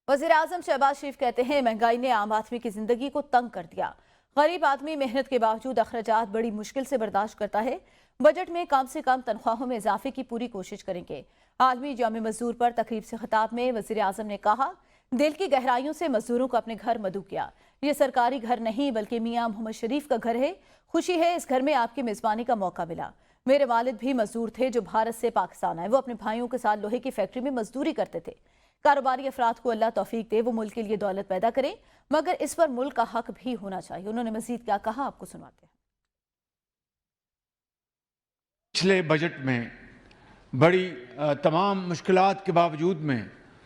वज़ीर-ए-आज़म शहबाज शरीफ कहते हैं महंगाई ने आम आदमी की जिंदगी को तंग कर दिया। गरीब आदमी मेहनत के बावजूद अखराजात बड़ी मुश्किल से बर्दाश्त करता है। बजट में कम से कम तनख्वाहों में इजाफे की पूरी कोशिश करेंगे। आलमी यौम मजदूर पर तकरीब से खिताब में वज़ीर-ए-आज़म ने कहा, दिल की गहराइयों से मजदूरों को अपने घर मदऊ किया। ये सरकारी घर नहीं बल्कि मियाँ मोहम्मद शरीफ का घर है। खुशी है इस घर में आपकी मेज़बानी का मौका मिला। मेरे वालिद भी मजदूर थे जो भारत से पाकिस्तान आए। वो अपने भाइयों के साथ लोहे की फैक्ट्री में मजदूरी करते थे। कारोबारी अफराद को अल्लाह तौफीक दे, वो मुल्क के लिए दौलत पैदा करें, मगर इस पर मुल्क का हक भी होना चाहिए। उन्होंने मजीद क्या कहा, आपको सुनाते हैं। पिछले बजट में बड़ी तमाम मुश्किलात के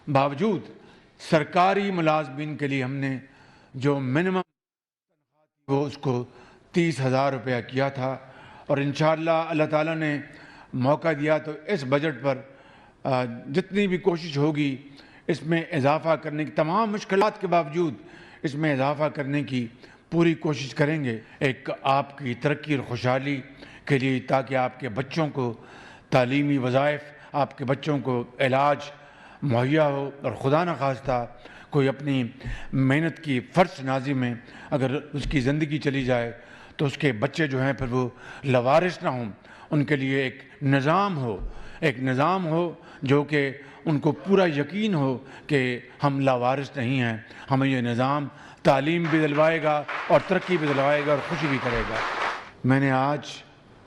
बावजूद सरकारी मुलाजमीन के लिए हमने जो मिनिमम वो उसको 30,000 रुपया किया था और इंशाअल्लाह अल्लाह ताला ने मौका दिया तो इस बजट पर जितनी भी कोशिश होगी इसमें इजाफ़ा करने की, तमाम मुश्किलात के बावजूद इसमें इजाफ़ा करने की पूरी कोशिश करेंगे। एक आपकी तरक्की और खुशहाली के लिए, ताकि आपके बच्चों को तालीमी वज़ाइफ, आपके बच्चों को इलाज मुहैया हो और खुदा न खास्ता कोई अपनी मेहनत की फ़र्श नाजी में अगर उसकी ज़िंदगी चली जाए तो उसके बच्चे जो हैं फिर वो लवारिस ना हों। उनके लिए एक निज़ाम हो जो कि उनको पूरा यकीन हो कि हम लावारिस नहीं हैं। हमें ये निज़ाम तालीम भी दिलवाएगा और तरक्की भी दिलवाएगा और खुशी भी करेगा। मैंने आज